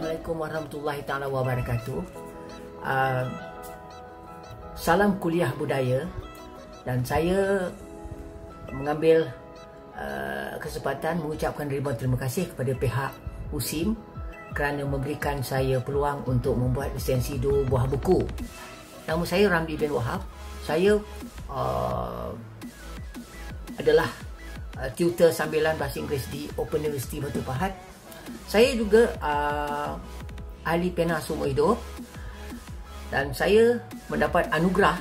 Assalamualaikum warahmatullahi taala wabarakatuh. Salam kuliah budaya, dan saya mengambil kesempatan mengucapkan ribuan terima kasih kepada pihak USIM kerana memberikan saya peluang untuk membuat resensi 2 buah buku. Nama saya Ramli bin Wahab. Saya adalah tutor sambilan bahasa Inggeris di Open University Batu Pahat. Saya juga ahli pena seumur hidup, dan saya mendapat anugerah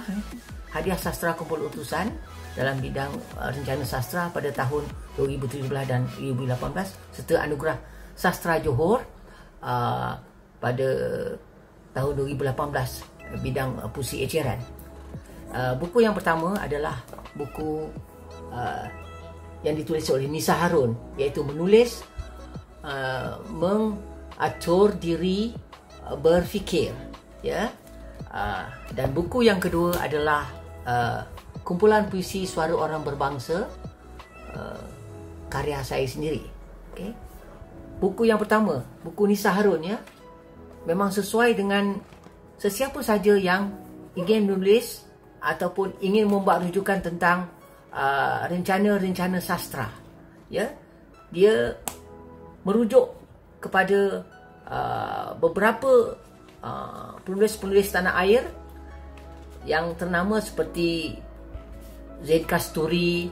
hadiah sastra kumpul utusan dalam bidang rencana sastra pada tahun 2017 dan 2018, serta anugerah sastra Johor pada tahun 2018 bidang puisi eceran. Buku yang pertama adalah buku yang ditulis oleh Nisa Harun, iaitu menulis mengatur diri berfikir, ya. Dan buku yang kedua adalah kumpulan puisi Suara Orang Berbangsa, karya saya sendiri. Okay. Buku yang pertama, buku Nisa Harun, ya, memang sesuai dengan sesiapa saja yang ingin menulis ataupun ingin membuat rujukan tentang rencana-rencana sastra, ya. Dia merujuk kepada beberapa penulis-penulis tanah air yang ternama seperti Zaid Kasturi,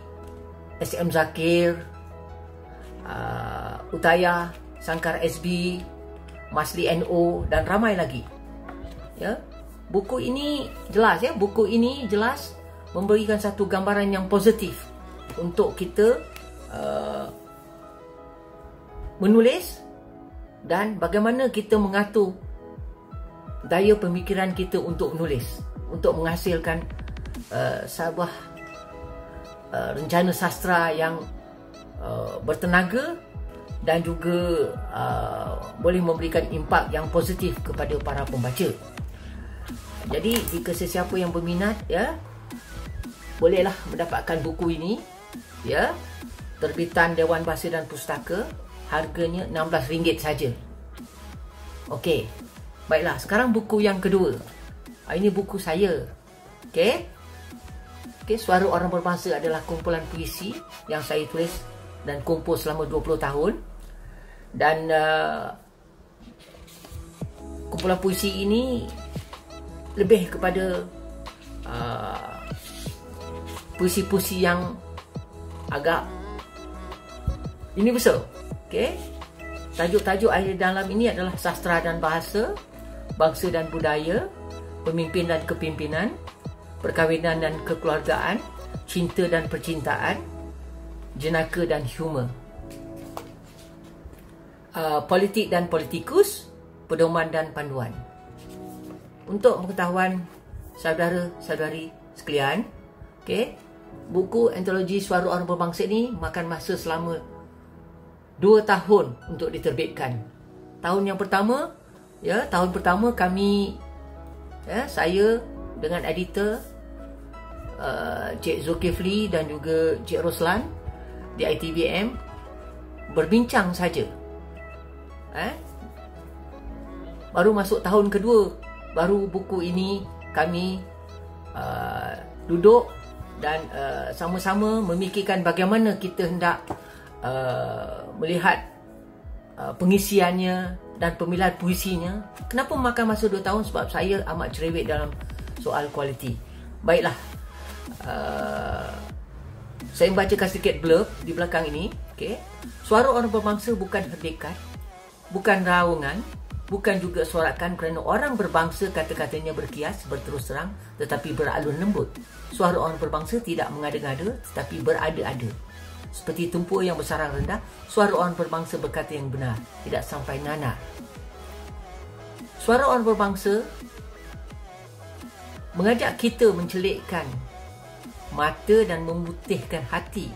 S.M. Zakir, Utaya Sangkar SB, Masli NO, dan ramai lagi. Ya, buku ini jelas, ya, buku ini jelas memberikan satu gambaran yang positif untuk kita menulis, dan bagaimana kita mengatur daya pemikiran kita untuk menulis, untuk menghasilkan sebuah rencana sastra yang bertenaga dan juga boleh memberikan impak yang positif kepada para pembaca. Jadi jika sesiapa yang berminat, ya, bolehlah mendapatkan buku ini, ya, terbitan Dewan Bahasa dan Pustaka. Harganya RM16 saja. Okey. Baiklah, sekarang buku yang kedua. Ini buku saya. Okey. Okey, Suara Orang Berbangsa adalah kumpulan puisi yang saya tulis dan kumpul selama 20 tahun. Dan kumpulan puisi ini lebih kepada puisi-puisi yang agak universal. Okay. Tajuk-tajuk ada dalam ini adalah sastra dan bahasa, bangsa dan budaya, pemimpin dan kepimpinan, perkahwinan dan kekeluargaan, cinta dan percintaan, jenaka dan humor, politik dan politikus, pedoman dan panduan. Untuk pengetahuan saudara-saudari sekalian, okay, buku antologi Suara Orang Berbangsa ini makan masa selama 2 tahun untuk diterbitkan. Tahun pertama kami, ya, saya dengan editor Cik Zulkifli dan juga Cik Roslan di ITBM berbincang saja. Baru masuk tahun kedua, baru buku ini kami duduk dan sama-sama memikirkan bagaimana kita hendak melihat pengisiannya dan pemilihan puisinya. Kenapa makan masa 2 tahun? Sebab saya amat cerewet dalam soal kualiti. Baiklah, saya membacakan sedikit blurb di belakang ini. Okay. Suara Orang Berbangsa bukan herdekat, bukan raungan, bukan juga sorakan kerana orang berbangsa kata-katanya berkias, berterus terang, tetapi beralun lembut. Suara Orang Berbangsa tidak mengada-ngada, tetapi berada-ada. Seperti tempur yang bersarang rendah, suara orang berbangsa berkata yang benar, tidak sampai nanar. Suara Orang Berbangsa mengajak kita mencelikkan mata dan memutihkan hati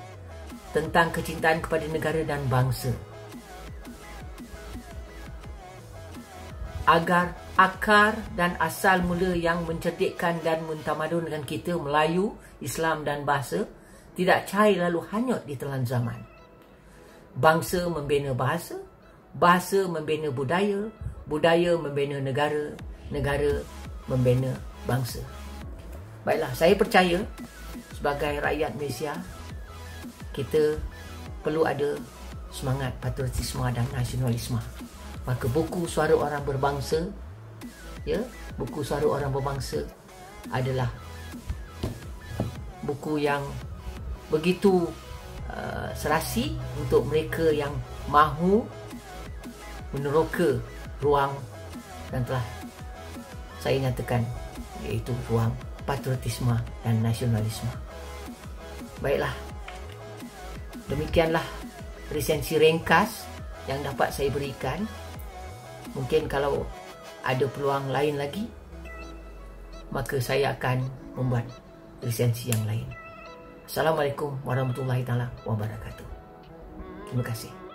tentang kecintaan kepada negara dan bangsa, agar akar dan asal mula yang mencerdikkan dan mentamadunkan kita, Melayu, Islam dan bahasa, tidak cair lalu hanyut di telan zaman. Bangsa membina bahasa, bahasa membina budaya, budaya membina negara, negara membina bangsa. Baiklah, saya percaya sebagai rakyat Malaysia, kita perlu ada semangat patriotisme dan nasionalisme. Maka buku Suara Orang Berbangsa, ya, buku Suara Orang Berbangsa adalah buku yang begitu serasi untuk mereka yang mahu meneroka ruang dan telah saya nyatakan, iaitu ruang patriotisme dan nasionalisme. Baiklah, demikianlah resensi ringkas yang dapat saya berikan. Mungkin kalau ada peluang lain lagi, maka saya akan membuat resensi yang lain. Assalamualaikum warahmatullahi taala wabarakatuh. Terima kasih.